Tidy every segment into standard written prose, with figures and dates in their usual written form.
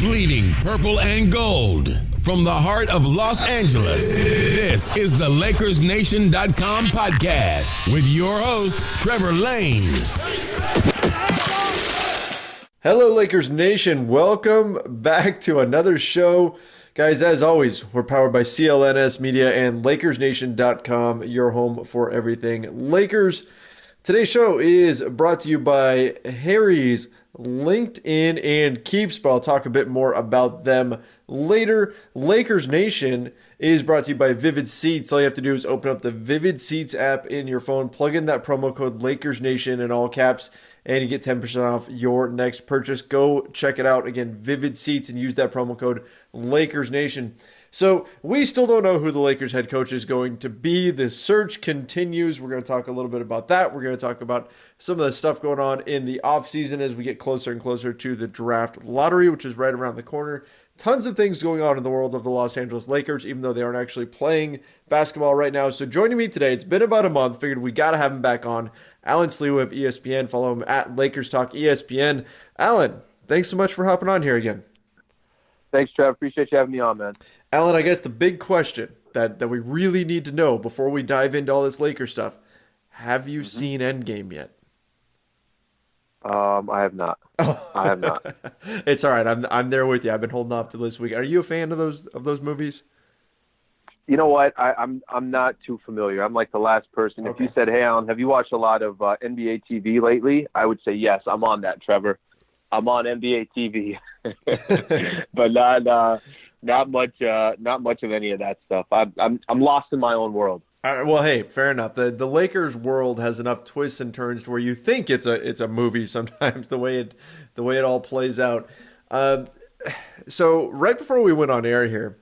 Bleeding purple and gold from the heart of Los Angeles. This is the LakersNation.com podcast with your host, Trevor Lane. Hello, Lakers Nation. Welcome back to another show. Guys, as always, we're powered by CLNS Media and LakersNation.com, your home for everything Lakers. Today's show is brought to you by Harry's, LinkedIn, and Keeps, but I'll talk a bit more about them later. Lakers Nation is brought to you by Vivid Seats. All you have to do is open up the Vivid Seats app in your phone, plug in that promo code Lakers Nation in all caps, and you get 10% off your next purchase. Go check it out. Again, Vivid Seats, and use that promo code Lakers Nation. So we still don't know who the Lakers head coach is going to be. The search continues. We're going to talk a little bit about that. We're going to talk about some of the stuff going on in the offseason as we get closer and closer to the draft lottery, which is right around the corner. Tons of things going on in the world of the Los Angeles Lakers, even though they aren't actually playing basketball right now. So joining me today, it's been about a month. Figured we got to have him back on. Alan Slew of ESPN. Follow him at Lakers Talk ESPN. Alan, thanks so much for hopping on here again. Thanks, Trev. Appreciate you having me on, man. Alan, I guess the big question that we really need to know before we dive into all this Lakers stuff, have you seen Endgame yet? I have not. I have not. It's all right. I'm there with you. I've been holding off to this week. Are you a fan of those movies? You know what? I'm not too familiar. I'm like the last person. Okay. If you said, "Hey, Alan, have you watched a lot of NBA TV lately?" I would say yes. I'm on that, Trevor. I'm on NBA TV, but not much of any of that stuff. I'm lost in my own world. Well, hey, fair enough. The Lakers world has enough twists and turns to where you think it's a movie sometimes. The way it all plays out. So right before we went on air here,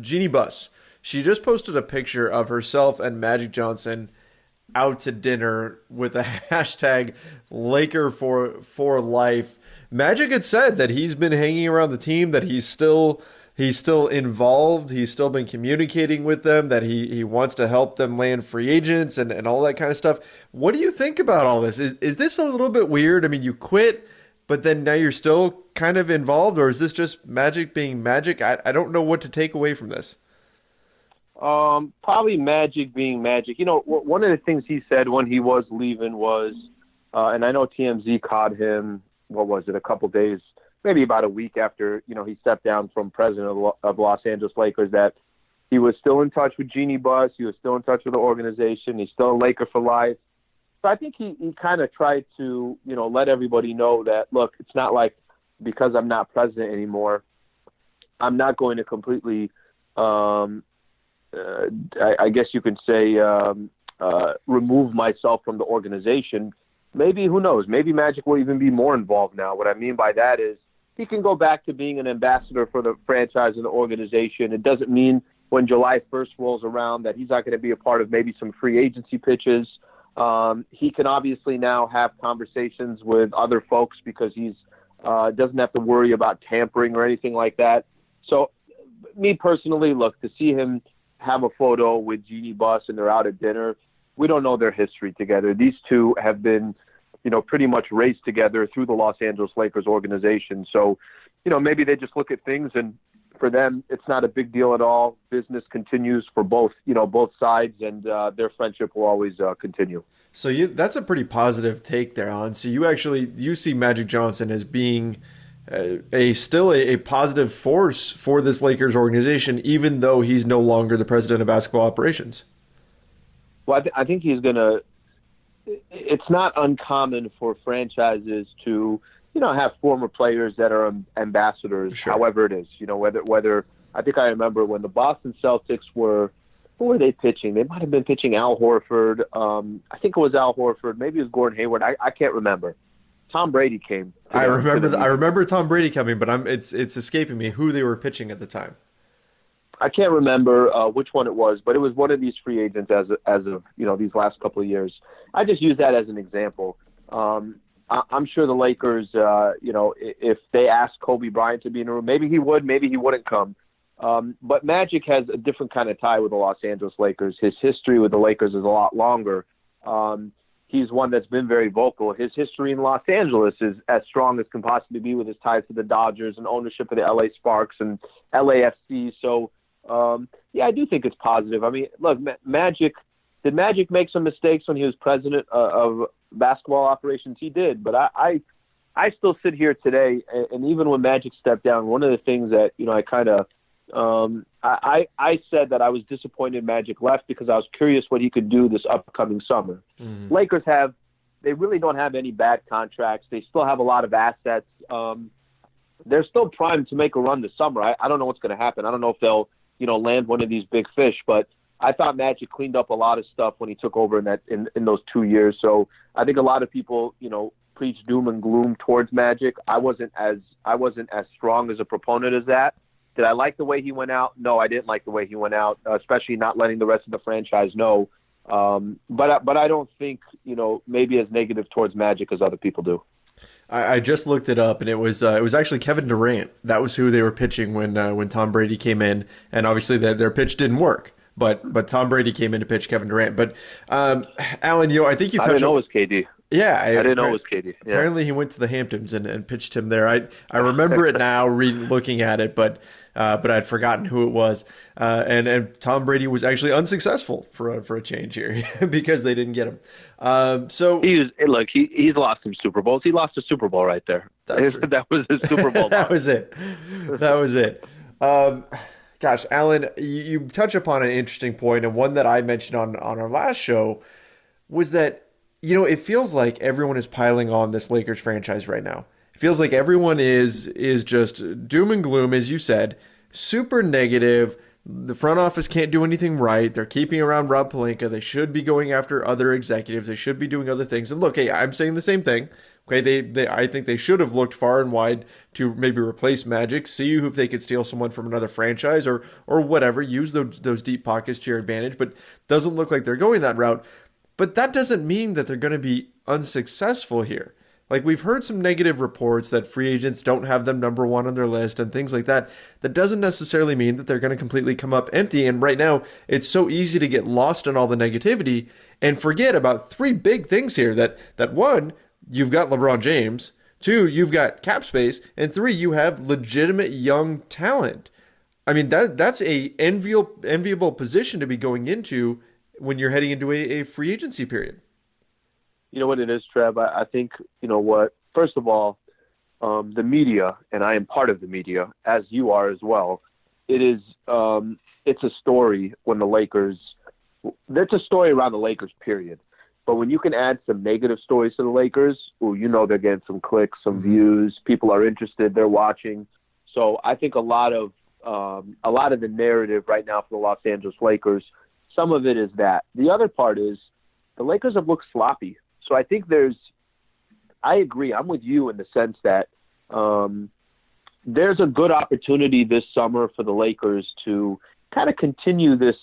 Jeannie Buss, she just posted a picture of herself and Magic Johnson out to dinner with a hashtag Laker for life. Magic had said that he's been hanging around the team, that he's still involved, he's still been communicating with them, that he wants to help them land free agents and all that kind of stuff. What do you think about all this? Is this a little bit weird? I mean, you quit, but then now you're still kind of involved, or is this just Magic being Magic? I don't know what to take away from this. Probably Magic being Magic. You know, one of the things he said when he was leaving was, and I know TMZ caught him, what was it, a couple days, maybe about a week after, he stepped down from president of Los Angeles Lakers, that he was still in touch with Jeannie Buss. He was still in touch with the organization. He's still a Laker for life. So I think he kind of tried to, let everybody know that, look, it's not like because I'm not president anymore, I'm not going to completely, I guess you could say, remove myself from the organization. Maybe, who knows, maybe Magic will even be more involved now. What I mean by that is he can go back to being an ambassador for the franchise and the organization. It doesn't mean when July 1st rolls around that he's not going to be a part of maybe some free agency pitches. He can obviously now have conversations with other folks because he's doesn't have to worry about tampering or anything like that. So me personally, look, to see him have a photo with Jeannie Buss and they're out at dinner, we don't know their history together. These two have been, pretty much raised together through the Los Angeles Lakers organization. So, maybe they just look at things, and for them, it's not a big deal at all. Business continues for both sides, and their friendship will always continue. So that's a pretty positive take there, Alan. So you see Magic Johnson as being still a positive force for this Lakers organization, even though he's no longer the president of basketball operations. Well, I think he's going to – it's not uncommon for franchises to, have former players that are ambassadors, sure, however it is. Whether I think I remember when the Boston Celtics who were they pitching? They might have been pitching Al Horford. I think it was Al Horford. Maybe it was Gordon Hayward. I can't remember. Tom Brady came. I remember Tom Brady coming, but it's escaping me who they were pitching at the time. I can't remember which one it was, but it was one of these free agents as of these last couple of years. I just use that as an example. I'm sure the Lakers, if they asked Kobe Bryant to be in the room, maybe he would, maybe he wouldn't come. But Magic has a different kind of tie with the Los Angeles Lakers. His history with the Lakers is a lot longer. he's one that's been very vocal. His history in Los Angeles is as strong as can possibly be with his ties to the Dodgers and ownership of the LA Sparks and LAFC. So, I do think it's positive. I mean, look, did Magic make some mistakes when he was president of basketball operations? He did, but I still sit here today, and even when Magic stepped down, one of the things that, I kind of I said that I was disappointed Magic left because I was curious what he could do this upcoming summer. Mm-hmm. Lakers they really don't have any bad contracts. They still have a lot of assets. They're still primed to make a run this summer. I don't know what's going to happen. I don't know if they'll, land one of these big fish, but I thought Magic cleaned up a lot of stuff when he took over in those 2 years. So I think a lot of people, preach doom and gloom towards Magic. I wasn't as strong as a proponent as that. Did I like the way he went out? No, I didn't like the way he went out, especially not letting the rest of the franchise know. But I don't think, maybe as negative towards Magic as other people do. I just looked it up, and it was actually Kevin Durant. That was who they were pitching when Tom Brady came in, and obviously their pitch didn't work. But Tom Brady came in to pitch Kevin Durant. But Alan, I think you touched. I didn't know it was KD. Yeah, I didn't know it was KD. Yeah. Apparently, he went to the Hamptons and pitched him there. I remember it now, looking at it, but I'd forgotten who it was. And Tom Brady was actually unsuccessful for a change here because they didn't get him. So he's lost some Super Bowls. He lost a Super Bowl right there. That was his Super Bowl. That was it. Gosh, Alan, you touch upon an interesting point, and one that I mentioned on our last show was that, it feels like everyone is piling on this Lakers franchise right now. It feels like everyone is just doom and gloom, as you said, super negative. The front office can't do anything right. They're keeping around Rob Pelinka. They should be going after other executives. They should be doing other things. And look, hey, I'm saying the same thing. Okay, I think they should have looked far and wide to maybe replace Magic, see if they could steal someone from another franchise or whatever, use those deep pockets to your advantage, but doesn't look like they're going that route. But that doesn't mean that they're going to be unsuccessful here. Like, we've heard some negative reports that free agents don't have them number one on their list and things like that. That doesn't necessarily mean that they're going to completely come up empty. And right now, it's so easy to get lost in all the negativity and forget about three big things here. That one, you've got LeBron James. Two, you've got cap space. And three, you have legitimate young talent. I mean, that's a enviable position to be going into when you're heading into a free agency period. You know what it is, Trev? I think, first of all, the media, and I am part of the media, as you are as well, it's a story when the Lakers, that's a story around the Lakers, period. But when you can add some negative stories to the Lakers, they're getting some clicks, some views, people are interested, they're watching. So I think a lot of the narrative right now for the Los Angeles Lakers, some of it is that. The other part is the Lakers have looked sloppy. So I think I agree. I'm with you in the sense that there's a good opportunity this summer for the Lakers to kind of continue this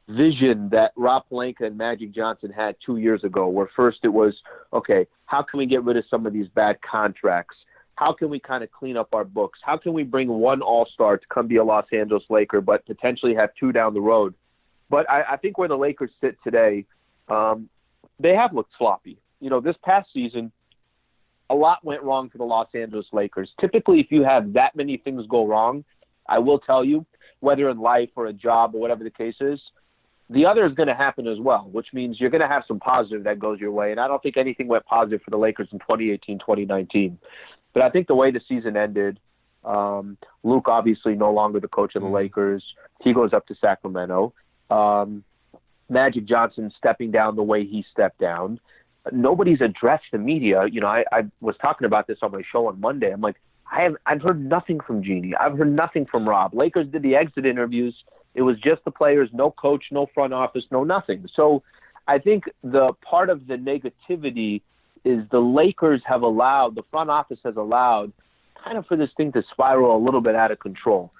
vision that Rob Pelinka and Magic Johnson had 2 years ago, where first it was, okay, how can we get rid of some of these bad contracts? How can we kind of clean up our books? How can we bring one all-star to come be a Los Angeles Laker, but potentially have two down the road? But I think where the Lakers sit today, they have looked sloppy. This past season, a lot went wrong for the Los Angeles Lakers. Typically, if you have that many things go wrong, I will tell you, whether in life or a job or whatever the case is, the other is going to happen as well, which means you're going to have some positive that goes your way. And I don't think anything went positive for the Lakers in 2018, 2019. But I think the way the season ended, Luke obviously no longer the coach of the Lakers. He goes up to Sacramento. Magic Johnson stepping down the way he stepped down. Nobody's addressed the media. I was talking about this on my show on Monday. I'm like, I've heard nothing from Jeannie. I've heard nothing from Rob. Lakers did the exit interviews. It was just the players, no coach, no front office, no nothing. So I think the part of the negativity is the Lakers have allowed, the front office has allowed kind of for this thing to spiral a little bit out of control.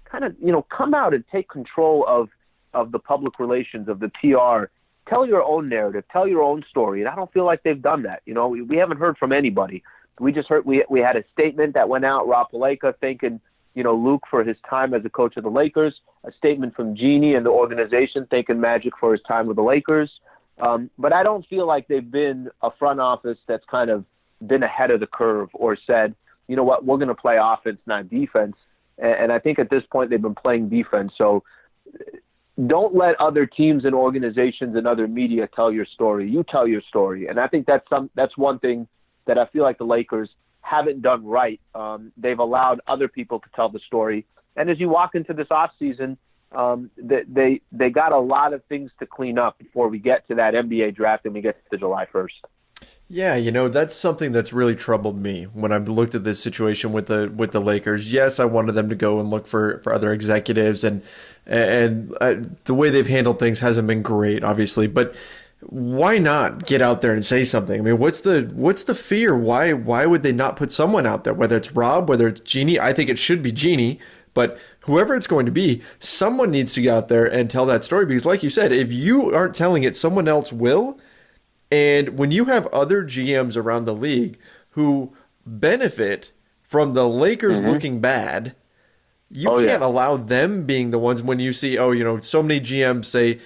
Kind of, come out and take control of the public relations, of the PR. Tell your own narrative, tell your own story. And I don't feel like they've done that. We haven't heard from anybody. We just heard, we had a statement that went out, Rob Pelinka thanking, Luke for his time as a coach of the Lakers, a statement from Jeannie and the organization thanking Magic for his time with the Lakers. But I don't feel like they've been a front office that's kind of been ahead of the curve or said, you know what, we're going to play offense, not defense. And I think at this point they've been playing defense. So don't let other teams and organizations and other media tell your story. You tell your story. And I think that's one thing that I feel like the Lakers haven't done right. They've allowed other people to tell the story. And as you walk into this offseason, they got a lot of things to clean up before we get to that NBA draft and we get to July 1st. Yeah, that's something that's really troubled me when I've looked at this situation with the Lakers. Yes, I wanted them to go and look for other executives, and the way they've handled things hasn't been great, obviously. But why not get out there and say something? I mean, what's the fear? Why would they not put someone out there? Whether it's Rob, whether it's Jeannie, I think it should be Jeannie. But whoever it's going to be, someone needs to get out there and tell that story. Because like you said, if you aren't telling it, someone else will. And when you have other GMs around the league who benefit from the Lakers looking bad, you can't allow them being the ones when you see, so many GMs say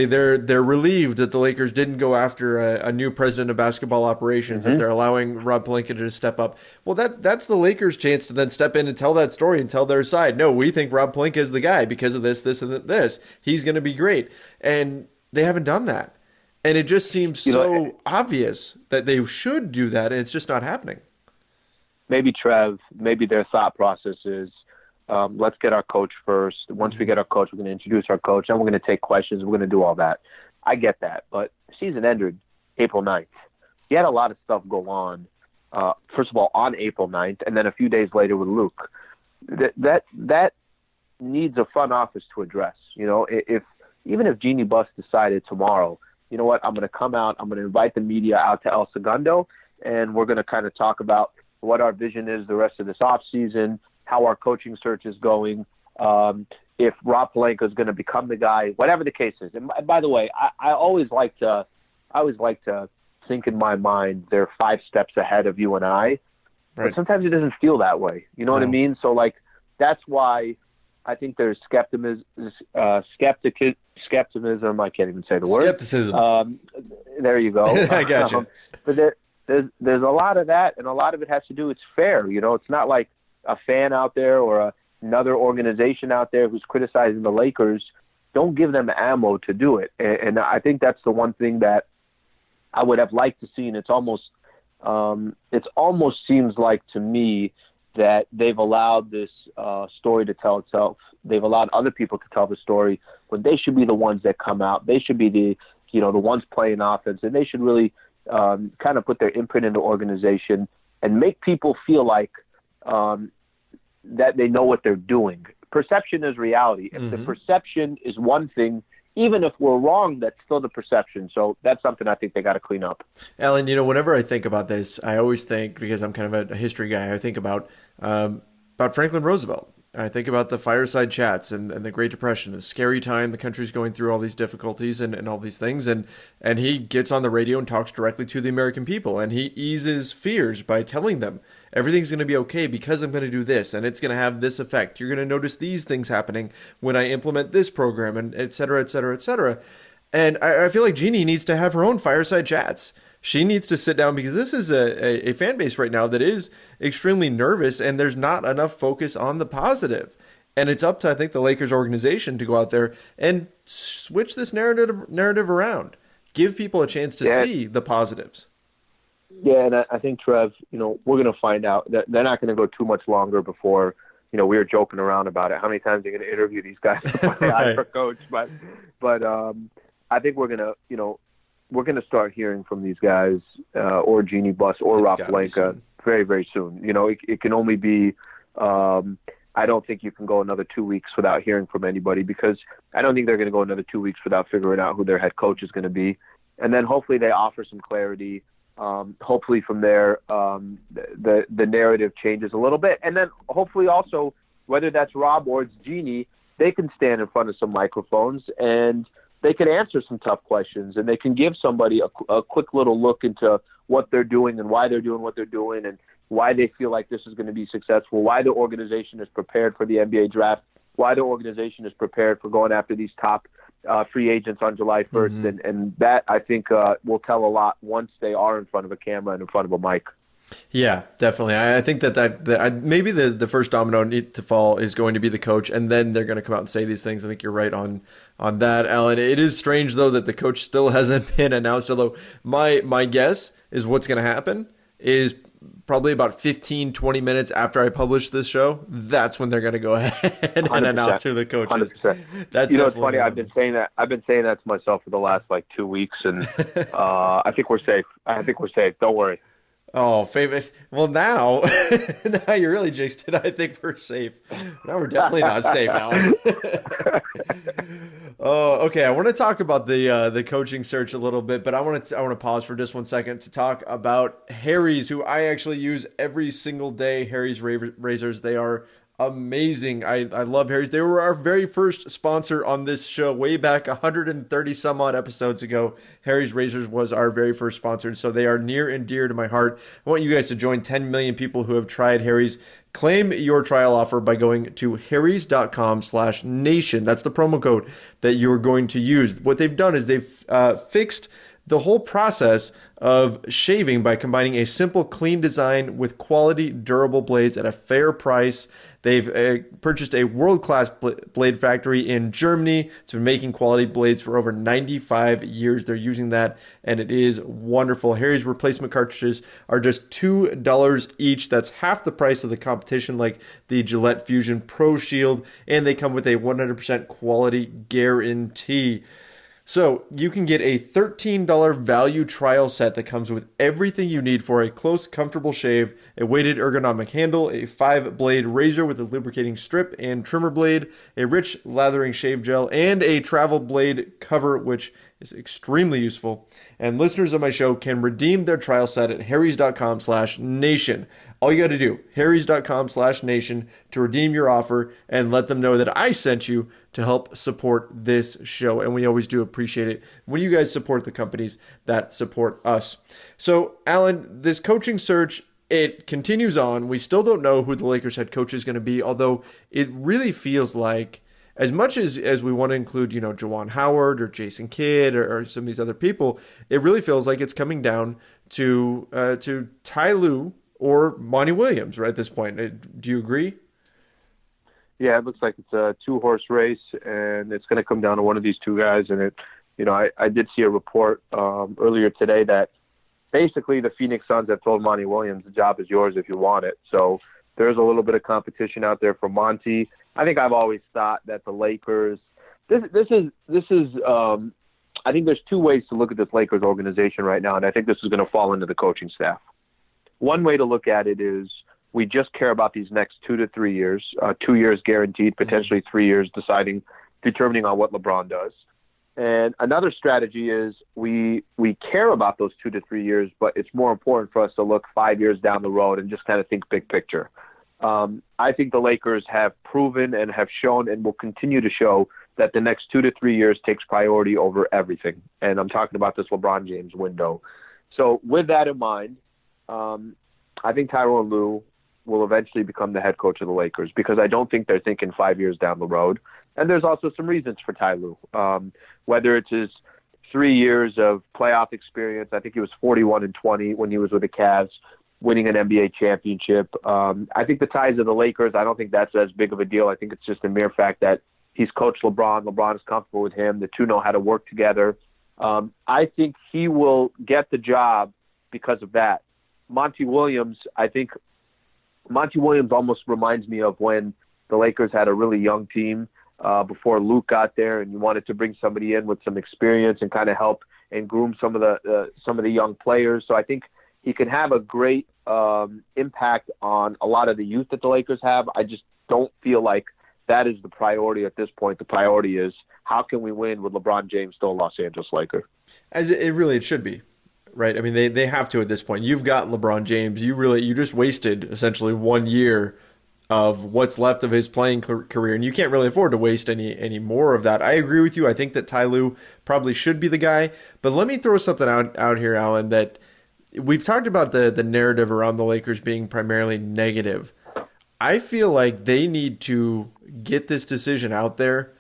they're relieved that the Lakers didn't go after a new president of basketball operations, that they're allowing Rob Pelinka to step up. Well, that's the Lakers' chance to then step in and tell that story and tell their side. No, we think Rob Pelinka is the guy because of this, and this. He's going to be great. And they haven't done that. And it just seems so obvious that they should do that, and it's just not happening. Maybe, Trev, their thought process is, let's get our coach first. Once we get our coach, we're going to introduce our coach, and we're going to take questions. We're going to do all that. I get that, but season ended April 9th. You had a lot of stuff go on, first of all, on April 9th, and then a few days later with Luke. That needs a front office to address. Even if Jeannie Buss decided tomorrow, you know what, I'm going to come out, I'm going to invite the media out to El Segundo, and we're going to kind of talk about what our vision is the rest of this offseason, how our coaching search is going, if Rob Pelinka is going to become the guy, whatever the case is. And by the way, I always like to think in my mind they're 5 steps ahead of you and I, right. But sometimes it doesn't feel that way. You know what I mean? So, that's why I think there's skepticism. I can't even say the word. Skepticism. There you go. I got you. But there's a lot of that, and a lot of it has to do. It's fair. It's not like a fan out there or another organization out there who's criticizing the Lakers. Don't give them ammo to do it. And I think that's the one thing that I would have liked to see. And it's almost seems like to me that they've allowed this story to tell itself. They've allowed other people to tell the story when they should be the ones that come out. They should be the ones playing offense, and they should really kind of put their imprint in the organization and make people feel like that they know what they're doing. Perception is reality. If the perception is one thing, even if we're wrong, that's still the perception. So that's something I think they got to clean up. Alan, whenever I think about this, I always think, because I'm kind of a history guy, I think about Franklin Roosevelt. I think about the fireside chats and the Great Depression, a scary time. The country's going through all these difficulties and all these things. And he gets on the radio and talks directly to the American people. And he eases fears by telling them everything's going to be okay because I'm going to do this. And it's going to have this effect. You're going to notice these things happening when I implement this program, and et cetera, et cetera, et cetera. And I feel like Jeannie needs to have her own fireside chats. She needs to sit down, because this is a fan base right now that is extremely nervous, and there's not enough focus on the positive. And it's up to, I think, the Lakers organization to go out there and switch this narrative around. Give people a chance to see the positives. Yeah, and I think, Trev, we're going to find out that they're not going to go too much longer before, we were joking around about it. How many times are you going to interview these guys for coach? But I think we're going to, we're going to start hearing from these guys or Jeannie Buss or Rob Pelinka very, very soon. It can only be I don't think you can go another 2 weeks without hearing from anybody, because I don't think they're going to go another 2 weeks without figuring out who their head coach is going to be. And then hopefully they offer some clarity. Hopefully from there, the narrative changes a little bit. And then hopefully also, whether that's Rob or it's Jeannie, they can stand in front of some microphones and they can answer some tough questions, and they can give somebody a quick little look into what they're doing and why they're doing what they're doing and why they feel like this is going to be successful, why the organization is prepared for the NBA draft, why the organization is prepared for going after these top free agents on July 1st, and that I think will tell a lot once they are in front of a camera and in front of a mic. Yeah, definitely. I think that maybe the first domino need to fall is going to be the coach, and then they're going to come out and say these things. I think you're right on that, Alan. It is strange though that the coach still hasn't been announced. Although my guess is what's going to happen is probably about 15-20 minutes after I publish this show. That's when they're going to go ahead and 100%. Announce who the coach is. 100%. That's it's funny. I've been saying that to myself for the last 2 weeks, and I think we're safe. Don't worry. Oh, famous. Well, now you're really jinxed it. I think we're safe. Now we're definitely not safe, Alan. Oh, okay. I want to talk about the coaching search a little bit, but I want to pause for just 1 second to talk about Harry's, who I actually use every single day. Harry's razors. They are amazing. I love Harry's. They were our very first sponsor on this show way back 130 some odd episodes ago. Harry's Razors was our very first sponsor, so they are near and dear to my heart. I want you guys to join 10 million people who have tried Harry's. Claim your trial offer by going to harrys.com/nation. That's the promo code that you're going to use. What they've done is they've fixed the whole process of shaving by combining a simple, clean design with quality, durable blades at a fair price. They've purchased a world-class blade factory in Germany. It's been making quality blades for over 95 years. They're using that, and it is wonderful. Harry's replacement cartridges are just $2 each. That's half the price of the competition, like the Gillette Fusion Pro Shield, and they come with a 100% quality guarantee. So you can get a $13 value trial set that comes with everything you need for a close, comfortable shave, a weighted ergonomic handle, a 5-blade razor with a lubricating strip and trimmer blade, a rich lathering shave gel, and a travel blade cover, which is extremely useful. And listeners of my show can redeem their trial set at harrys.com/nation. All you got to do, harrys.com/nation, to redeem your offer and let them know that I sent you to help support this show. And we always do appreciate it when you guys support the companies that support us. So, Alan, this coaching search, it continues on. We still don't know who the Lakers head coach is going to be, although it really feels like, as much as we want to include, Juwan Howard or Jason Kidd or some of these other people, it really feels like it's coming down to Ty Lue or Monty Williams right at this point. Do you agree? Yeah, it looks like it's a 2-horse race, and it's going to come down to one of these two guys. And I did see a report earlier today that basically the Phoenix Suns have told Monty Williams, the job is yours if you want it. So there's a little bit of competition out there for Monty. I think I've always thought that the Lakers, this is I think there's two ways to look at this Lakers organization right now, and I think this is going to fall into the coaching staff. One way to look at it is we just care about these next 2 to 3 years, 2 years guaranteed, potentially 3 years determining on what LeBron does. And another strategy is we care about those 2 to 3 years, but it's more important for us to look 5 years down the road and just kind of think big picture. I think the Lakers have proven and have shown and will continue to show that the next 2 to 3 years takes priority over everything. And I'm talking about this LeBron James window. So with that in mind, I think Tyronn Lue will eventually become the head coach of the Lakers because I don't think they're thinking 5 years down the road. And there's also some reasons for Ty Lue, whether it's his 3 years of playoff experience. I think he was 41-20 when he was with the Cavs, winning an NBA championship. I think the ties of the Lakers, I don't think that's as big of a deal. I think it's just a mere fact that he's coached LeBron. LeBron is comfortable with him. The two know how to work together. I think he will get the job because of that. Monty Williams, I think Monty Williams almost reminds me of when the Lakers had a really young team before Luke got there, and you wanted to bring somebody in with some experience and kind of help and groom some of the young players. So I think he can have a great impact on a lot of the youth that the Lakers have. I just don't feel like that is the priority at this point. The priority is how can we win with LeBron James still a Los Angeles Laker? As it should be. Right. I mean, they have to at this point. You've got LeBron James. You just wasted essentially 1 year of what's left of his playing career, and you can't really afford to waste any more of that. I agree with you. I think that Ty Lue probably should be the guy. But let me throw something out here, Alan, that we've talked about the narrative around the Lakers being primarily negative. I feel like they need to get this decision out there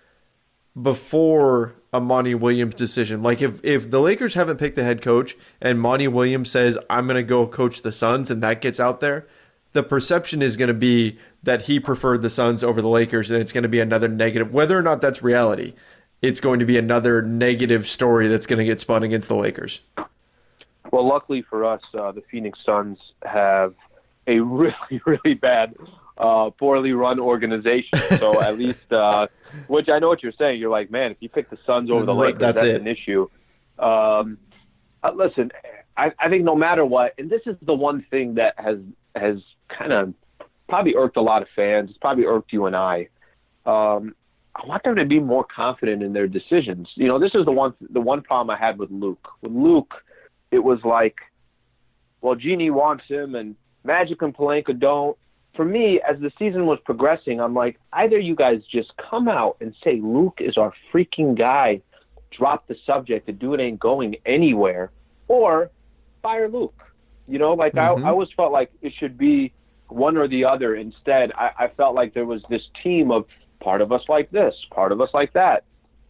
before a Monty Williams decision. Like if the Lakers haven't picked a head coach and Monty Williams says, I'm going to go coach the Suns, and that gets out there, the perception is going to be that he preferred the Suns over the Lakers, and it's going to be another negative. Whether or not that's reality, it's going to be another negative story that's going to get spun against the Lakers. Well, luckily for us, the Phoenix Suns have a really, really bad, poorly run organization. So at least, which I know what you're saying. You're like, man, if you pick the Suns over the Lakers, that's an issue. Listen, I think no matter what, and this is the one thing that has kind of probably irked a lot of fans. It's probably irked you and I. I want them to be more confident in their decisions. You know, this is the one problem I had with Luke. With Luke, it was like, well, Jeannie wants him and Magic and Pelinka don't. For me, as the season was progressing, I'm like, either you guys just come out and say Luke is our freaking guy, drop the subject, the dude ain't going anywhere, or fire Luke. You know, like I always felt like it should be one or the other. Instead, I felt like there was this team of part of us like this, part of us like that.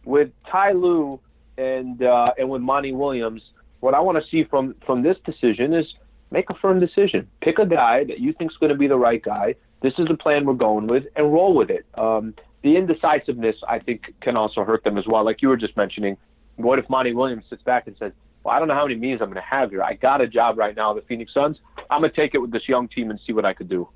With Ty Lue and with Monty Williams, what I want to see from this decision is make a firm decision. Pick a guy that you think is going to be the right guy. This is the plan we're going with, and roll with it. The indecisiveness, I think, can also hurt them as well. Like you were just mentioning, what if Monty Williams sits back and says, well, I don't know how many meetings I'm going to have here. I got a job right now, the Phoenix Suns. I'm going to take it with this young team and see what I could do.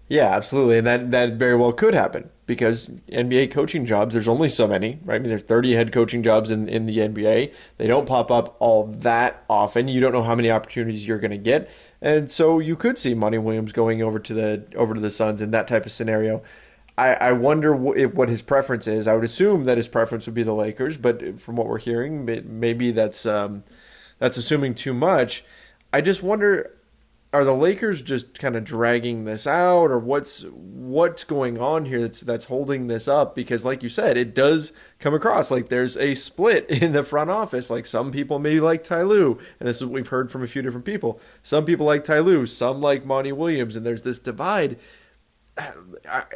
Yeah, absolutely. And that very well could happen because NBA coaching jobs, there's only so many, right? I mean, there's 30 head coaching jobs in the NBA. They don't pop up all that often. You don't know how many opportunities you're going to get. And so you could see Monty Williams going over to the Suns in that type of scenario. I wonder what his preference is. I would assume that his preference would be the Lakers, but from what we're hearing, maybe that's assuming too much. I just wonder, are the Lakers just kind of dragging this out, or what's going on here that's holding this up? Because like you said, it does come across like there's a split in the front office. Like some people maybe like Ty Lue, and this is what we've heard from a few different people. Some people like Ty Lue, some like Monty Williams, and there's this divide.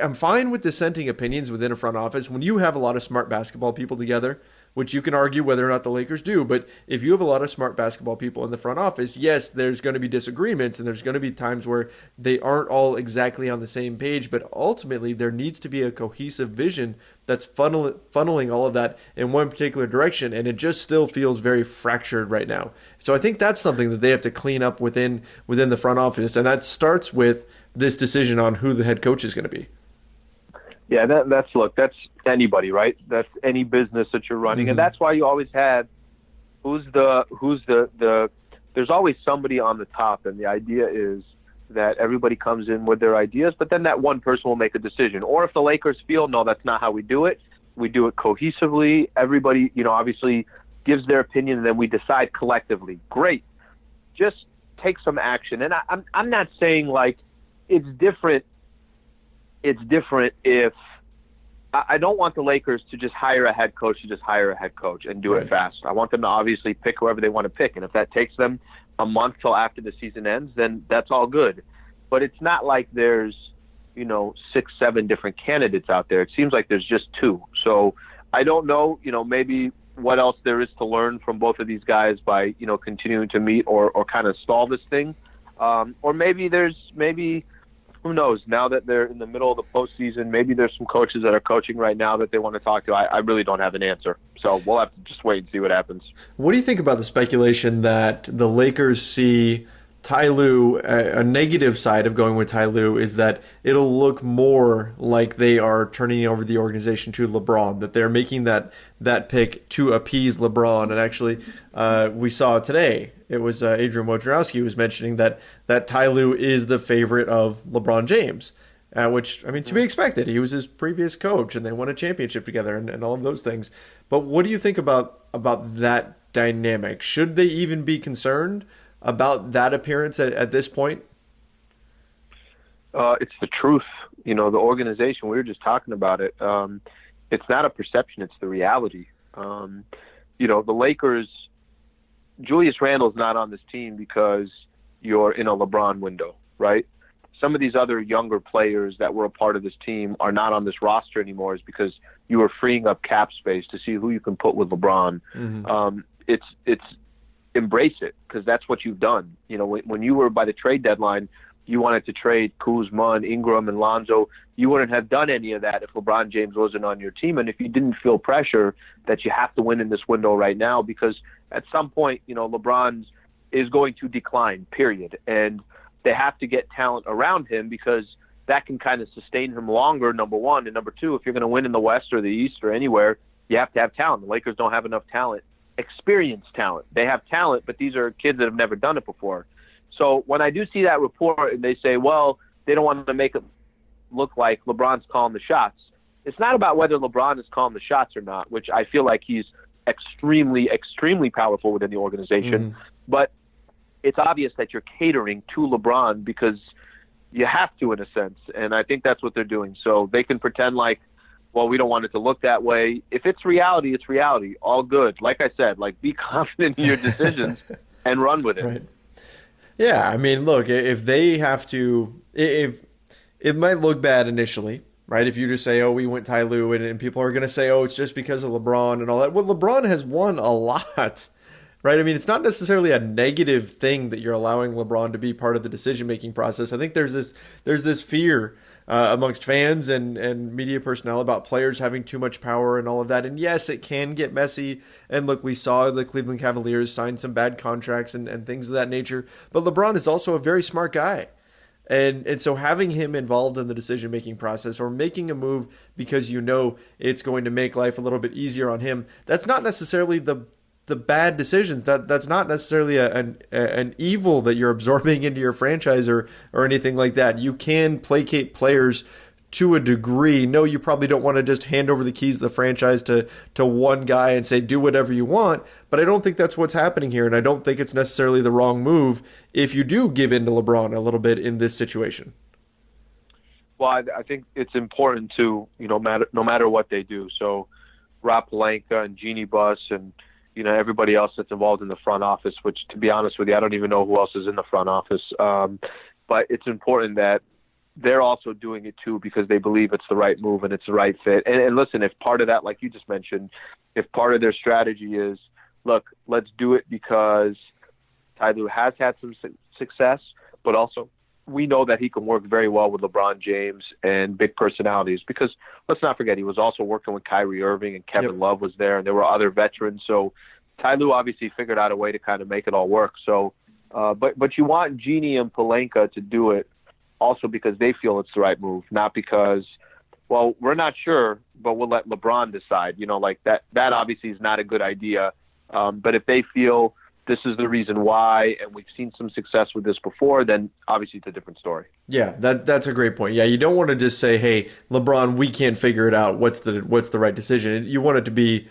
I'm fine with dissenting opinions within a front office when you have a lot of smart basketball people together, which you can argue whether or not the Lakers do. But if you have a lot of smart basketball people in the front office, yes, there's going to be disagreements and there's going to be times where they aren't all exactly on the same page. But ultimately, there needs to be a cohesive vision that's funneling all of that in one particular direction. And it just still feels very fractured right now. So I think that's something that they have to clean up within the front office. And that starts with this decision on who the head coach is going to be. Yeah, that's anybody, right? That's any business that you're running, and that's why you always had who's the. There's always somebody on the top, and the idea is that everybody comes in with their ideas, but then that one person will make a decision. Or if the Lakers feel no, that's not how we do it cohesively. Everybody, obviously gives their opinion, and then we decide collectively. Great, just take some action. And I'm not saying like it's different. It's different if I don't want the Lakers to just hire a head coach and do it fast. I want them to obviously pick whoever they want to pick. And if that takes them a month till after the season ends, then that's all good. But it's not like there's, 6, 7 different candidates out there. It seems like there's just 2. So I don't know, maybe what else there is to learn from both of these guys by, continuing to meet or kind of stall this thing. Or maybe who knows? Now that they're in the middle of the postseason, maybe there's some coaches that are coaching right now that they want to talk to. I really don't have an answer. So we'll have to just wait and see what happens. What do you think about the speculation that the Lakers see Ty Lue, a negative side of going with Ty Lue is that it'll look more like they are turning over the organization to LeBron, that they're making that pick to appease LeBron. And actually, we saw today, it was Adrian Wojnarowski who was mentioning that Ty Lue is the favorite of LeBron James, which, I mean, to be expected. He was his previous coach, and they won a championship together and all of those things. But what do you think about that dynamic? Should they even be concerned about that appearance at this point? It's the truth. The organization, we were just talking about it. It's not a perception, it's the reality. The Lakers, Julius Randle's not on this team because you're in a LeBron window, right? some of these other younger players that were a part of this team are not on this roster anymore is because you are freeing up cap space to see who you can put with LeBron. It's embrace it, because that's what you've done. You know, when you were by the trade deadline, you wanted to trade Kuzma and Ingram and Lonzo. You wouldn't have done any of that if LeBron James wasn't on your team, and if you didn't feel pressure that you have to win in this window right now, because at some point, you know, LeBron is going to decline, period. And they have to get talent around him, because that can kind of sustain him longer, number one. And number two, if you're going to win in the West or the East or anywhere, you have to have talent. The Lakers don't have enough talent, experienced talent. They have talent, but these are kids that have never done it before. So when I do see that report and they say, well, they don't want to make it look like LeBron's calling the shots, it's not about whether LeBron is calling the shots or not, which I feel like he's extremely, extremely powerful within the organization. But it's obvious that you're catering to LeBron because you have to, in a sense. And I think that's what they're doing. So they can pretend like, well, we don't want it to look that way. If it's reality, it's reality. All good. Like I said, like, be confident in your decisions and run with it. Right. Yeah, I mean, look, if they have to, if it might look bad initially, right? If you just say, oh, we went Ty Lue, and people are going to say, oh, it's just because of LeBron and all that. Well, LeBron has won a lot, right? I mean, it's not necessarily a negative thing that you're allowing LeBron to be part of the decision-making process. I think there's this fear amongst fans and media personnel about players having too much power and all of that. And yes, it can get messy. And look, we saw the Cleveland Cavaliers sign some bad contracts and things of that nature. But LeBron is also a very smart guy. And so having him involved in the decision-making process, or making a move because you know it's going to make life a little bit easier on him, that's not necessarily the bad decisions. That's not necessarily an evil that you're absorbing into your franchise or anything like that. You can placate players to a degree. No, you probably don't want to just hand over the keys to the franchise to one guy and say, do whatever you want. But I don't think that's what's happening here. And I don't think it's necessarily the wrong move if you do give in to LeBron a little bit in this situation. Well, I think it's important to, you know, no matter what they do. So Rob Pelinka and Jeannie Buss and, you know, everybody else that's involved in the front office, which, to be honest with you, I don't even know who else is in the front office. But it's important that they're also doing it too, because they believe it's the right move and it's the right fit. And listen, if part of that, like you just mentioned, if part of their strategy is, look, let's do it because Ty Lue has had some success, but also we know that he can work very well with LeBron James and big personalities, because let's not forget, he was also working with Kyrie Irving, and Kevin Love was there, and there were other veterans. So Ty Lue obviously figured out a way to kind of make it all work. So, but you want Jeannie and Pelinka to do it also because they feel it's the right move, not because, well, we're not sure, but we'll let LeBron decide. You know, like that obviously is not a good idea. But if they feel this is the reason why, and we've seen some success with this before, then obviously it's a different story. Yeah, that's a great point. Yeah, you don't want to just say, hey, LeBron, we can't figure it out. What's the right decision? You want it to be,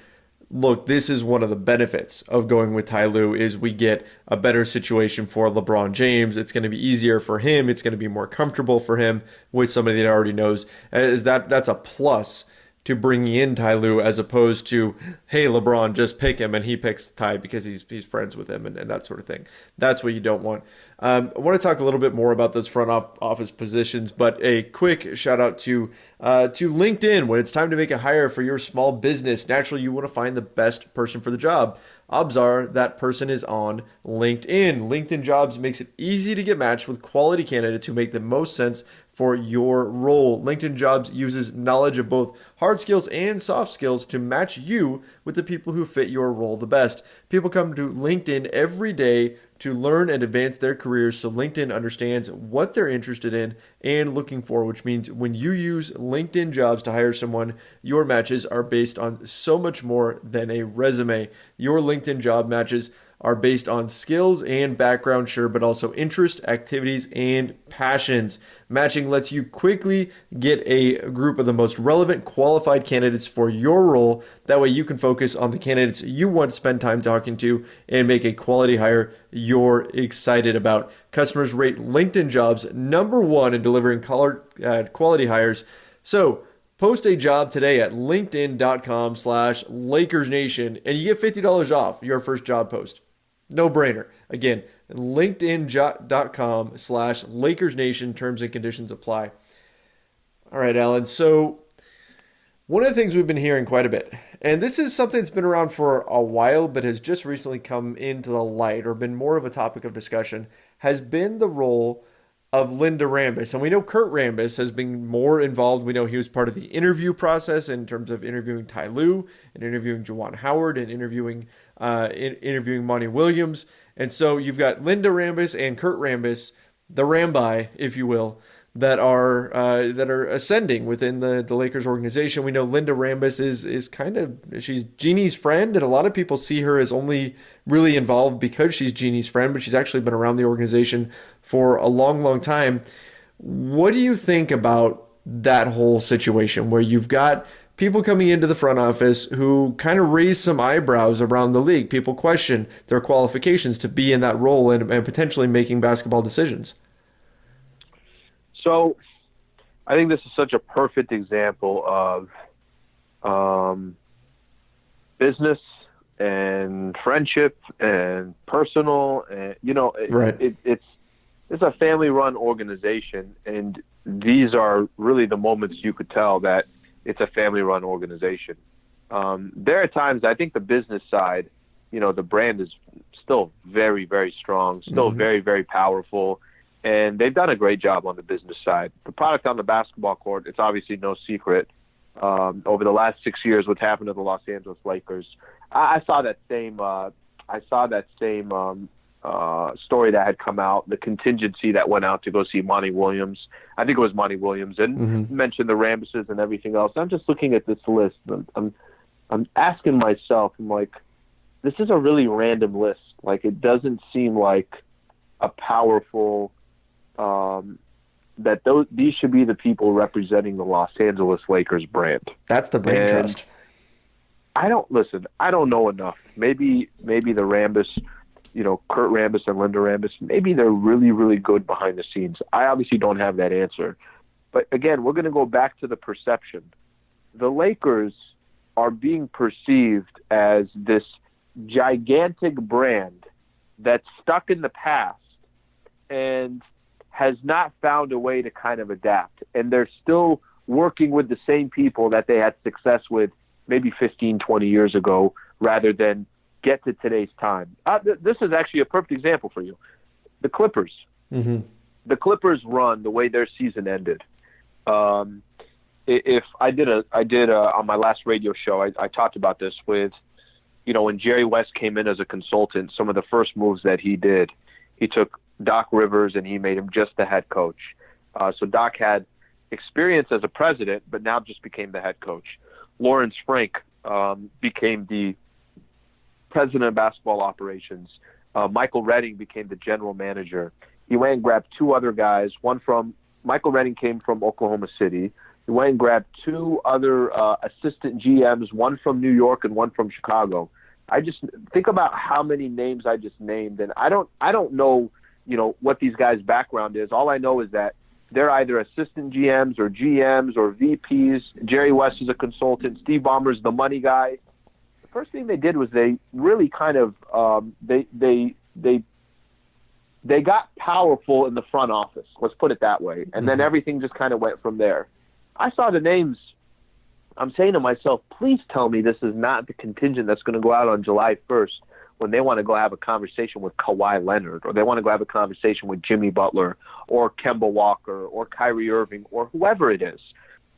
look, this is one of the benefits of going with Ty Lue is we get a better situation for LeBron James. It's going to be easier for him. It's going to be more comfortable for him with somebody that already knows. That's a plus to bringing in Ty Lue, as opposed to, hey, LeBron, just pick him, and he picks Ty because he's friends with him and that sort of thing. That's what you don't want. I want to talk a little bit more about those front office positions, but a quick shout out to LinkedIn. When it's time to make a hire for your small business, naturally you want to find the best person for the job. Odds are that person is on LinkedIn. LinkedIn Jobs makes it easy to get matched with quality candidates who make the most sense for your role. LinkedIn Jobs uses knowledge of both hard skills and soft skills to match you with the people who fit your role the best. People come to LinkedIn every day to learn and advance their careers, so LinkedIn understands what they're interested in and looking for, which means when you use LinkedIn Jobs to hire someone, your matches are based on so much more than a resume. Your LinkedIn job matches are based on skills and background, sure, but also interest, activities, and passions. Matching lets you quickly get a group of the most relevant, qualified candidates for your role. That way you can focus on the candidates you want to spend time talking to and make a quality hire you're excited about. Customers rate LinkedIn Jobs #1 in delivering quality hires. So post a job today at linkedin.com/LakersNation and you get $50 off your first job post. No brainer. Again, LinkedIn.com/LakersNation. Terms and conditions apply. All right, Alan. So one of the things we've been hearing quite a bit, and this is something that's been around for a while, but has just recently come into the light or been more of a topic of discussion, has been the role of Linda Rambis. And we know Kurt Rambis has been more involved. We know he was part of the interview process in terms of interviewing Ty Lue and interviewing Juwan Howard and interviewing Monty Williams. And so you've got Linda Rambis and Kurt Rambis, the Rambi, if you will, that are ascending within the Lakers organization. We know Linda Rambis is kind of, she's Jeannie's friend, and a lot of people see her as only really involved because she's Jeannie's friend, but she's actually been around the organization for a long, long time. What do you think about that whole situation where you've got people coming into the front office who kind of raise some eyebrows around the league? People question their qualifications to be in that role and potentially making basketball decisions. So I think this is such a perfect example of business and friendship and personal, and right. It's a family-run organization, and these are really the moments you could tell that it's a family-run organization. There are times I think the business side, the brand is still very, very strong, still very, very powerful. And they've done a great job on the business side. The product on the basketball court, it's obviously no secret. Over the last 6 years, what's happened to the Los Angeles Lakers. I saw that same story that had come out, the contingency that went out to go see Monty Williams. I think it was Monty Williams, and mentioned the Rambises and everything else. I'm just looking at this list. I'm asking myself, I'm like, this is a really random list. Like, it doesn't seem like a powerful. These should be the people representing the Los Angeles Lakers brand. That's the brain trust. I don't know enough. Maybe the Rambis, Kurt Rambis and Linda Rambis, maybe they're really, really good behind the scenes. I obviously don't have that answer. But again, we're going to go back to the perception. The Lakers are being perceived as this gigantic brand that's stuck in the past and has not found a way to kind of adapt. And they're still working with the same people that they had success with maybe 15, 20 years ago, rather than get to today's time. This is actually a perfect example for you. The Clippers. The Clippers run, the way their season ended. If I did on my last radio show, I talked about this with, when Jerry West came in as a consultant, some of the first moves that he did, he took Doc Rivers and he made him just the head coach. So Doc had experience as a president, but now just became the head coach. Lawrence Frank became the president of basketball operations. Michael Redding became the general manager. He went and grabbed two other guys. Michael Redding came from Oklahoma City. He went and grabbed two other assistant GMs, one from New York and one from Chicago. I just think about how many names I just named, and I don't know, what these guys' background is. All I know is that they're either assistant GMs or GMs or VPs. Jerry West is a consultant. Steve Ballmer's the money guy. The first thing they did was they really kind of they got powerful in the front office. Let's put it that way. And then everything just kind of went from there. I saw the names. I'm saying to myself, please tell me this is not the contingent that's going to go out on July 1st when they want to go have a conversation with Kawhi Leonard, or they want to go have a conversation with Jimmy Butler or Kemba Walker or Kyrie Irving or whoever it is.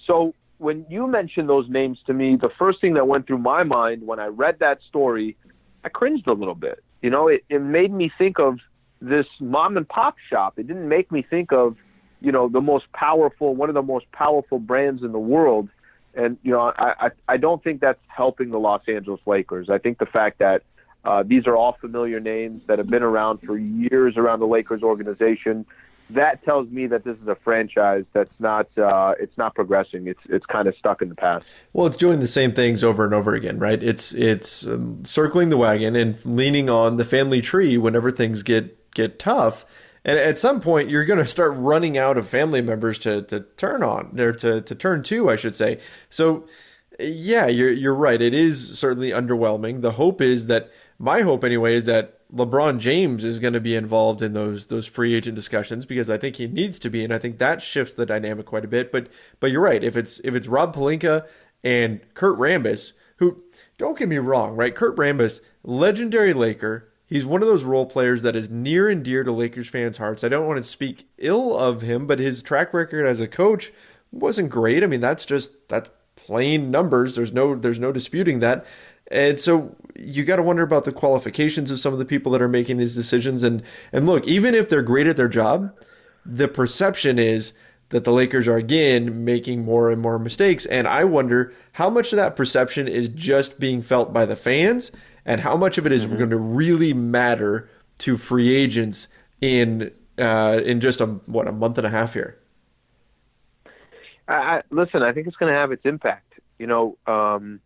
So when you mentioned those names to me, the first thing that went through my mind when I read that story, I cringed a little bit. It made me think of this mom and pop shop. It didn't make me think of, one of the most powerful brands in the world. And, I don't think that's helping the Los Angeles Lakers. I think the fact that these are all familiar names that have been around for years around the Lakers organization, that tells me that this is a franchise that's not it's not progressing. It's kind of stuck in the past. Well, it's doing the same things over and over again, right? It's circling the wagon and leaning on the family tree whenever things get tough. And at some point, you're going to start running out of family members to turn on, or to turn to, I should say. So, yeah, you're right. It is certainly underwhelming. The hope is that, my hope anyway, is that LeBron James is going to be involved in those free agent discussions because I think he needs to be, and I think that shifts the dynamic quite a bit. But you're right. If it's Rob Pelinka and Kurt Rambis, who, don't get me wrong, right? Kurt Rambis, legendary Laker. He's one of those role players that is near and dear to Lakers fans' hearts. I don't want to speak ill of him, but his track record as a coach wasn't great. I mean, that's plain numbers. There's no disputing that. And so you got to wonder about the qualifications of some of the people that are making these decisions. And look, even if they're great at their job, the perception is that the Lakers are, again, making more and more mistakes. And I wonder how much of that perception is just being felt by the fans and how much of it is going to really matter to free agents in just a month and a half here. Listen, I think it's going to have its impact, and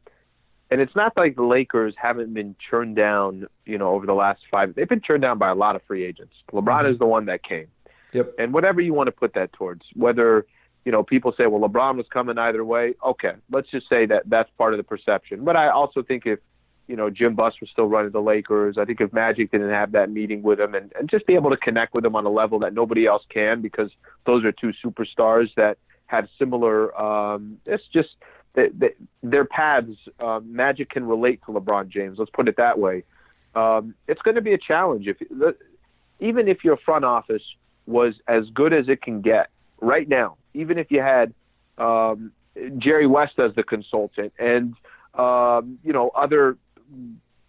it's not like the Lakers haven't been churned down, over the last 5. They've been churned down by a lot of free agents. LeBron is the one that came. Yep. And whatever you want to put that towards, whether, people say, well, LeBron was coming either way. Okay, let's just say that that's part of the perception. But I also think if, Jim Buss was still running the Lakers, I think if Magic didn't have that meeting with him and just be able to connect with him on a level that nobody else can, because those are two superstars that have similar, it's just their paths. Magic can relate to LeBron James. Let's put it that way. It's going to be a challenge. Even if your front office was as good as it can get right now, even if you had Jerry West as the consultant and other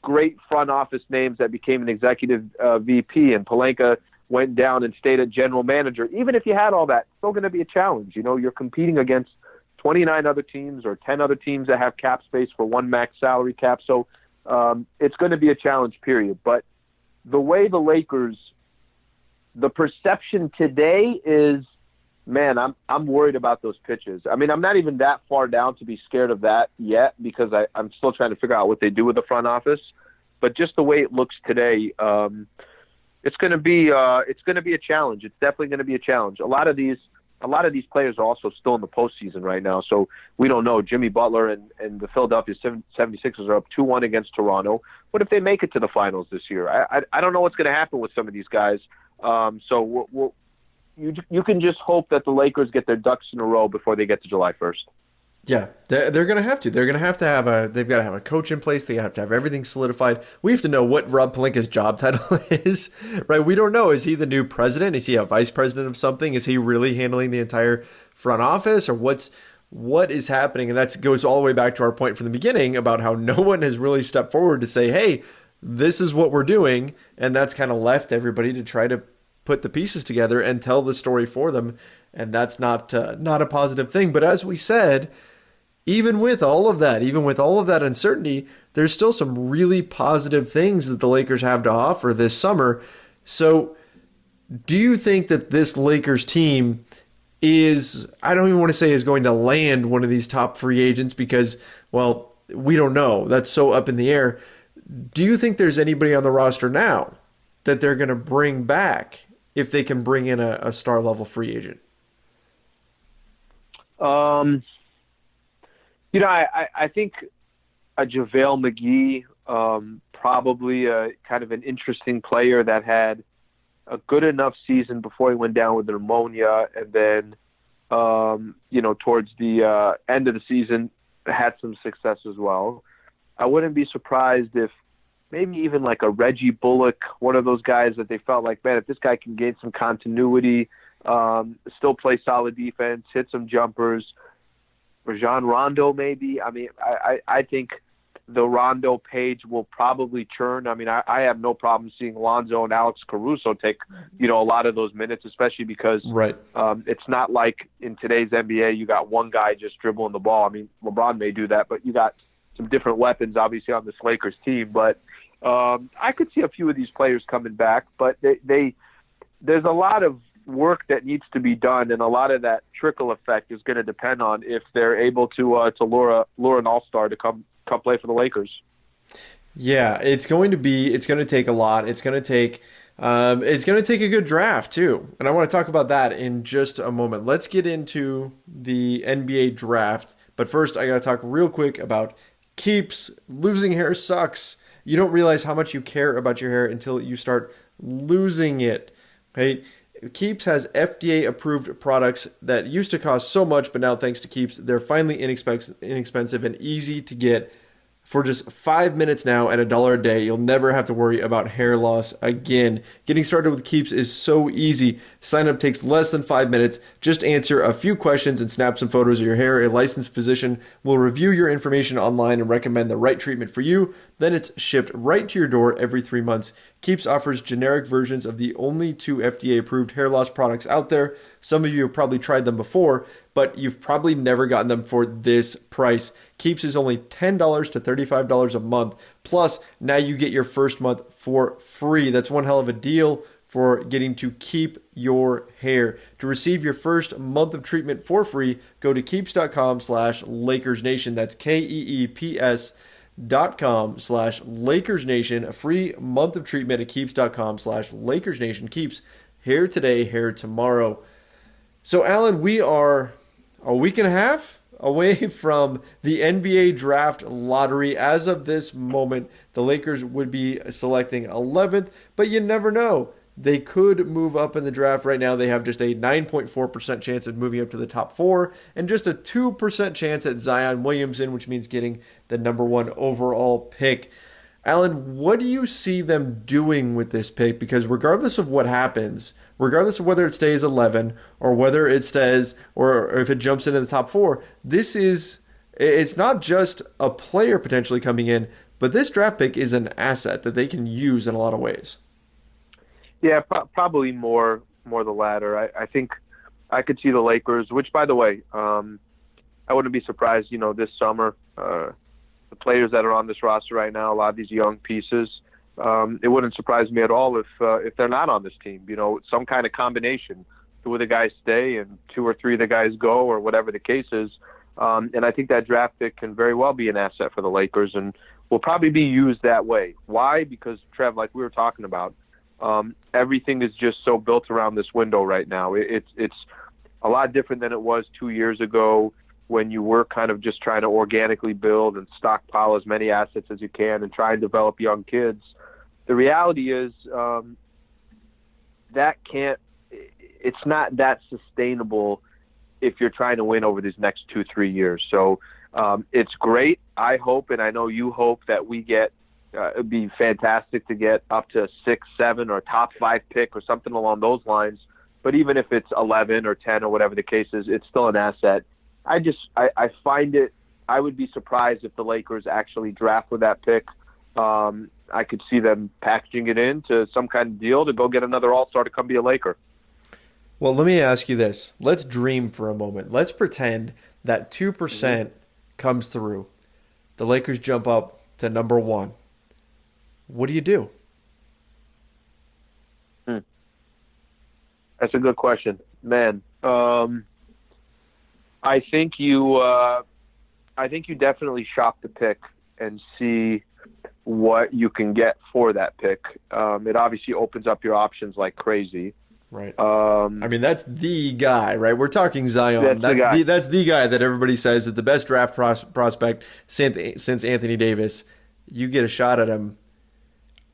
great front office names that became an executive VP, and Pelinka went down and stayed a general manager. Even if you had all that, it's still going to be a challenge. You're competing against 29 other teams or 10 other teams that have cap space for one max salary cap. So it's going to be a challenge, period. But the way the Lakers, the perception today is, man, I'm worried about those pitches. I mean, I'm not even that far down to be scared of that yet because I'm still trying to figure out what they do with the front office. But just the way it looks today, it's going to be a challenge. It's definitely going to be a challenge. A lot of these players are also still in the postseason right now, so we don't know. Jimmy Butler and the Philadelphia 76ers are up 2-1 against Toronto. What if they make it to the finals this year? I don't know what's going to happen with some of these guys. So you can just hope that the Lakers get their ducks in a row before they get to July 1st. Yeah, they're going to have to. They're going to have they've got to have a coach in place. They have to have everything solidified. We have to know what Rob Pelinka's job title is, right? We don't know. Is he the new president? Is he a vice president of something? Is he really handling the entire front office, or what is happening? And that goes all the way back to our point from the beginning about how no one has really stepped forward to say, hey, this is what we're doing. And that's kind of left everybody to try to put the pieces together and tell the story for them. And that's not a positive thing. But as we said, even with all of that uncertainty, there's still some really positive things that the Lakers have to offer this summer. So do you think that this Lakers team is, I don't even want to say is going to land one of these top free agents because, well, we don't know. That's so up in the air. Do you think there's anybody on the roster now that they're going to bring back if they can bring in a star level free agent? I think a JaVale McGee, probably a kind of an interesting player that had a good enough season before he went down with pneumonia, and then, towards the end of the season had some success as well. I wouldn't be surprised if maybe even like a Reggie Bullock, one of those guys that they felt like, man, if this guy can gain some continuity, still play solid defense, hit some jumpers. Rajon Rondo, maybe. I mean, I think the Rondo page will probably churn. I mean, I have no problem seeing Lonzo and Alex Caruso take, a lot of those minutes, especially because it's not like in today's NBA you got one guy just dribbling the ball. I mean, LeBron may do that, but you got some different weapons, obviously, on this Lakers team. But I could see a few of these players coming back, but there's a lot of work that needs to be done, and a lot of that trickle effect is going to depend on if they're able to lure an all-star to come play for the Lakers. Yeah, it's going to take a lot. It's going to take a good draft too, and I want to talk about that in just a moment. Let's get into the NBA draft, but first I got to talk real quick about Keeps. Losing hair sucks. You don't realize how much you care about your hair until you start losing it. Okay? Keeps has FDA approved products that used to cost so much, but now thanks to Keeps, they're finally inexpensive and easy to get. For just 5 minutes now at $1 a day, you'll never have to worry about hair loss again. Getting started with Keeps is so easy. Sign up takes less than 5 minutes. Just answer a few questions and snap some photos of your hair. A licensed physician will review your information online and recommend the right treatment for you. Then it's shipped right to your door every 3 months. Keeps offers generic versions of the only 2 FDA-approved hair loss products out there. Some of you have probably tried them before, but you've probably never gotten them for this price. Keeps is only $10 to $35 a month. Plus, now you get your first month for free. That's one hell of a deal for getting to keep your hair. To receive your first month of treatment for free, go to keeps.com/LakersNation. That's KEEPS.com/LakersNation. A free month of treatment at keeps.com/LakersNation. Keeps, hair today, hair tomorrow. So, Alan, we are a week and a half away from the NBA draft lottery. As of this moment, the Lakers would be selecting 11th, but you never know. They could move up in the draft. Right now, they have just a 9.4% chance of moving up to the top 4 and just a 2% chance at Zion Williamson, which means getting the number 1 overall pick. Alan, what do you see them doing with this pick? Because regardless of what happens, regardless of whether it stays 11 or whether it stays or if it jumps into the top 4, it's not just a player potentially coming in, but this draft pick is an asset that they can use in a lot of ways. Yeah, probably more the latter. I think I could see the Lakers, which, by the way, I wouldn't be surprised, this summer, the players that are on this roster right now, a lot of these young pieces, it wouldn't surprise me at all if they're not on this team. Some kind of combination. 2 of the guys stay and 2 or 3 of the guys go, or whatever the case is. And I think that draft pick can very well be an asset for the Lakers and will probably be used that way. Why? Because, Trev, like we were talking about, everything is just so built around this window right now. It's a lot different than it was 2 years ago, when you were kind of just trying to organically build and stockpile as many assets as you can and try and develop young kids. The reality is it's not that sustainable if you're trying to win over these next 2-3 years. So it's great. I hope, and I know you hope, that we get, it'd be fantastic to get up to 6, 7 or top 5 pick or something along those lines. But even if it's 11 or 10 or whatever the case is, it's still an asset. I find it, I would be surprised if the Lakers actually draft with that pick. I could see them packaging it into some kind of deal to go get another all-star to come be a Laker. Well, let me ask you this. Let's dream for a moment. Let's pretend that 2% comes through. The Lakers jump up to number 1. What do you do? That's a good question, man. I think you definitely shop the pick and see what you can get for that pick. It obviously opens up your options like crazy. Right. That's the guy, right? We're talking Zion. That's the guy that everybody says is the best draft prospect since Anthony Davis. You get a shot at him.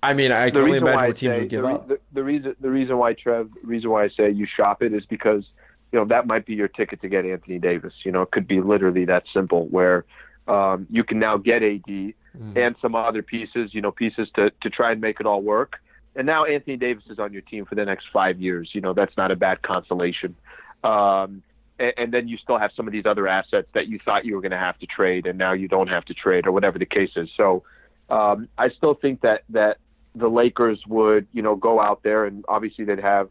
I can only imagine what teams would give up. The reason why I say you shop it is because that might be your ticket to get Anthony Davis. It could be literally that simple, where you can now get AD and some other pieces, pieces to try and make it all work. And now Anthony Davis is on your team for the next 5 years. That's not a bad consolation. And then you still have some of these other assets that you thought you were going to have to trade, and now you don't have to trade, or whatever the case is. So I still think that the Lakers would, go out there, and obviously they'd have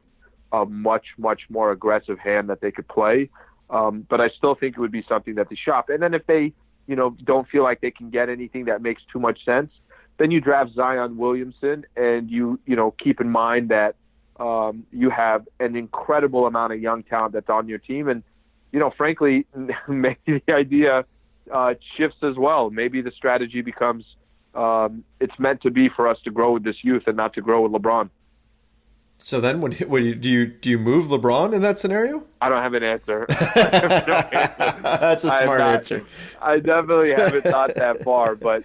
a much, much more aggressive hand that they could play. But I still think it would be something that they shop. And then if they, don't feel like they can get anything that makes too much sense, then you draft Zion Williamson, and you keep in mind that you have an incredible amount of young talent that's on your team. And, frankly, maybe the idea shifts as well. Maybe the strategy becomes it's meant to be for us to grow with this youth and not to grow with LeBron. So then, do you move LeBron in that scenario? I don't have an answer. That's a smart answer. I definitely haven't thought that far, but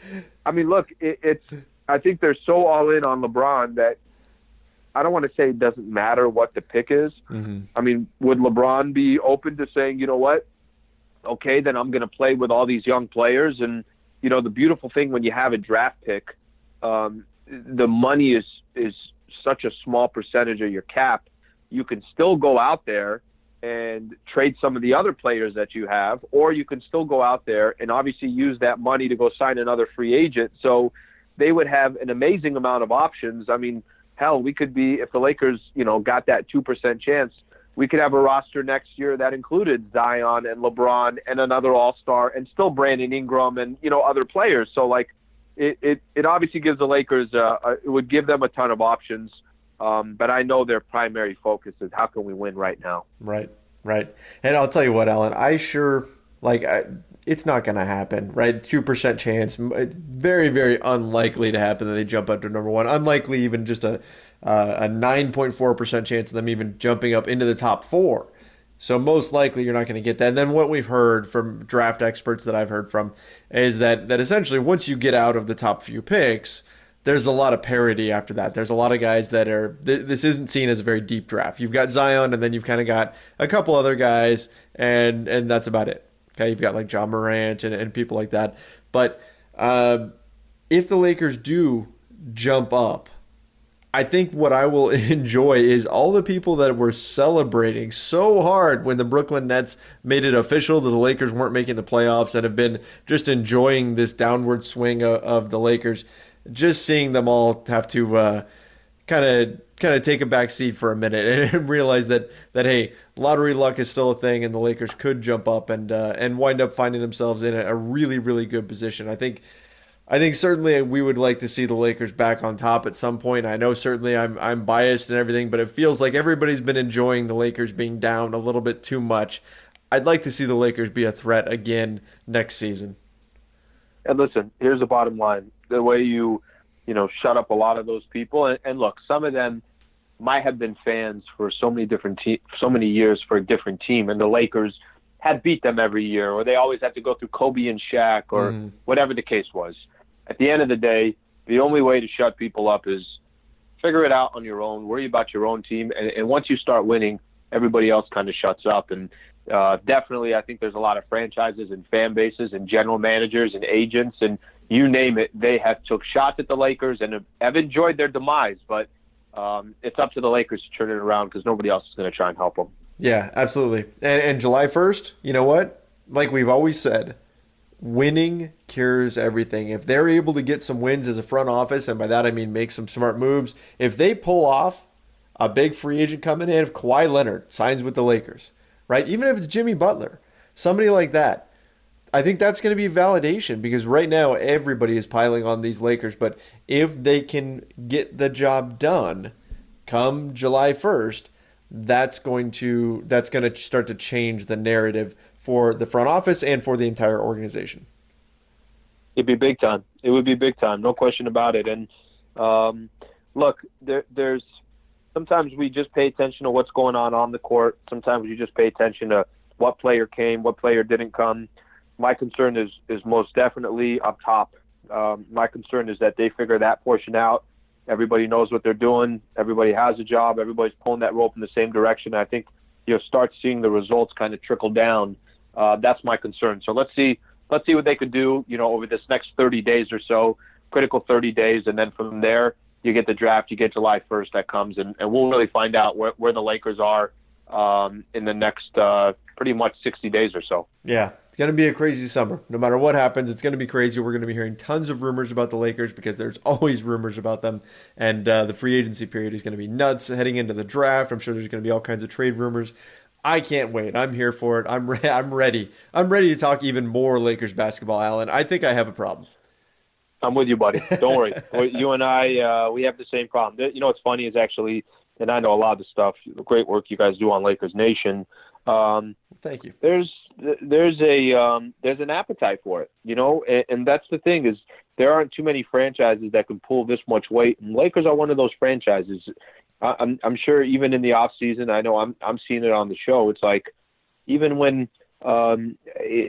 look, it's I think they're so all in on LeBron that I don't want to say it doesn't matter what the pick is. Mm-hmm. I mean, would LeBron be open to saying, you know what? Okay, then I'm going to play with all these young players. And, you know, the beautiful thing when you have a draft pick, the money is such a small percentage of your cap. You can still go out there and trade some of the other players that you have, or you can still go out there and obviously use that money to go sign another free agent. So they would have an amazing amount of options. I mean, hell, we could be, if the Lakers, you know, got that 2% chance, we could have a roster next year that included Zion and LeBron and another All-Star and still Brandon Ingram and, you know, other players. So, like, it obviously gives the Lakers, it would give them a ton of options. But I know their primary focus is how can we win right now. Right. And I'll tell you what, Alan, it's not going to happen, right? 2% chance, very, very unlikely to happen that they jump up to number one. Unlikely even just a 9.4% chance of them even jumping up into the top four. So most likely you're not going to get that. And then what we've heard from draft experts that I've heard from is that essentially once you get out of the top few picks, there's a lot of parity after that. There's a lot of guys that are, this isn't seen as a very deep draft. You've got Zion, and then you've kind of got a couple other guys, and that's about it. Okay, you've got like John Morant and people like that. But if the Lakers do jump up, I think what I will enjoy is all the people that were celebrating so hard when the Brooklyn Nets made it official that the Lakers weren't making the playoffs and have been just enjoying this downward swing of the Lakers. Just seeing them all have to kind of take a back seat for a minute and realize that hey, lottery luck is still a thing, and the Lakers could jump up and wind up finding themselves in a really, really good position. I think certainly we would like to see the Lakers back on top at some point. I know certainly I'm biased and everything, but it feels like everybody's been enjoying the Lakers being down a little bit too much. I'd like to see the Lakers be a threat again next season. And listen, here's the bottom line. The way you shut up a lot of those people. And look, some of them might have been fans for so many years for a different team, and the Lakers had beat them every year, or they always had to go through Kobe and Shaq, or whatever the case was. At the end of the day, the only way to shut people up is figure it out on your own, worry about your own team, and once you start winning, everybody else kind of shuts up. And definitely, I think there's a lot of franchises and fan bases and general managers and agents and you name it, they have took shots at the Lakers and have enjoyed their demise. But it's up to the Lakers to turn it around because nobody else is going to try and help them. Yeah, absolutely. And July 1st, you know what? Like we've always said, winning cures everything. If they're able to get some wins as a front office, and by that I mean make some smart moves, if they pull off a big free agent coming in, if Kawhi Leonard signs with the Lakers, right? Even if it's Jimmy Butler, somebody like that, I think that's going to be validation because right now everybody is piling on these Lakers. But if they can get the job done come July 1st, that's going to start to change the narrative for the front office and for the entire organization. It'd be big time. It would be big time, no question about it. And look, there's sometimes we just pay attention to what's going on the court. Sometimes you just pay attention to what player came, what player didn't come. My concern is most definitely up top. My concern is that they figure that portion out. Everybody knows what they're doing. Everybody has a job. Everybody's pulling that rope in the same direction. I think you'll start seeing the results kind of trickle down. That's my concern. So let's see what they could do, over this next 30 days or so, critical 30 days. And then from there, you get the draft, you get July 1st that comes, and we'll really find out where the Lakers are in the next pretty much 60 days or so. Yeah, it's going to be a crazy summer. No matter what happens, it's going to be crazy. We're going to be hearing tons of rumors about the Lakers because there's always rumors about them. And the free agency period is going to be nuts heading into the draft. I'm sure there's going to be all kinds of trade rumors. I can't wait. I'm here for it. I'm ready. I'm ready to talk even more Lakers basketball, Alan. I think I have a problem. I'm with you, buddy. Don't worry. You and I, we have the same problem. What's funny is actually, and I know a lot of the stuff, the great work you guys do on Lakers Nation. Thank you. There's an appetite for it, and that's the thing is there aren't too many franchises that can pull this much weight, and Lakers are one of those franchises. I'm sure even in the off season, I know I'm seeing it on the show. It's like even when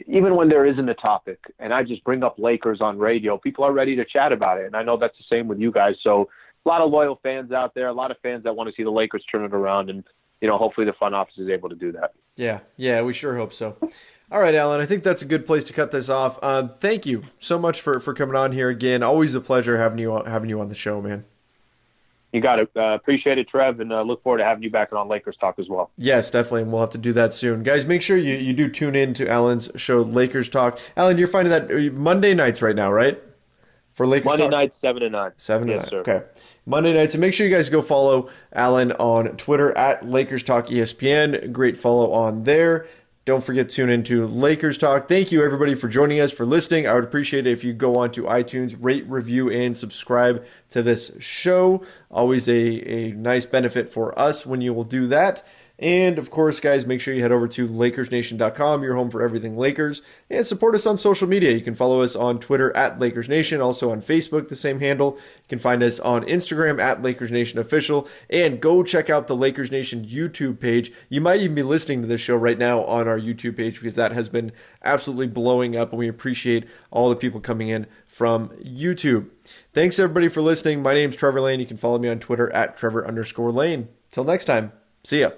even when there isn't a topic and I just bring up Lakers on radio, people are ready to chat about it. And I know that's the same with you guys. So a lot of loyal fans out there, a lot of fans that want to see the Lakers turn it around. And, hopefully the front office is able to do that. Yeah, we sure hope so. All right, Alan, I think that's a good place to cut this off. Thank you so much for coming on here again. Always a pleasure having you on the show, man. You got it. Appreciate it, Trev, and look forward to having you back on Lakers Talk as well. Yes, definitely, and we'll have to do that soon. Guys, make sure you do tune in to Alan's show, Lakers Talk. Alan, you're finding that Monday nights right now, right? For Lakers Monday Talk? nights, 7 to 9. 7 to yes, 9, sir. okay. Monday nights, and make sure you guys go follow Alan on Twitter at Lakers Talk ESPN. Great follow on there. Don't forget to tune into Lakers Talk. Thank you, everybody, for joining us, for listening. I would appreciate it if you go on to iTunes, rate, review, and subscribe to this show. Always a nice benefit for us when you will do that. And, of course, guys, make sure you head over to LakersNation.com, your home for everything Lakers, and support us on social media. You can follow us on Twitter at LakersNation, also on Facebook, the same handle. You can find us on Instagram at LakersNationOfficial, and go check out the Lakers Nation YouTube page. You might even be listening to this show right now on our YouTube page because that has been absolutely blowing up, and we appreciate all the people coming in from YouTube. Thanks, everybody, for listening. My name's Trevor Lane. You can follow me on Twitter at Trevor_Lane. Till next time, see ya.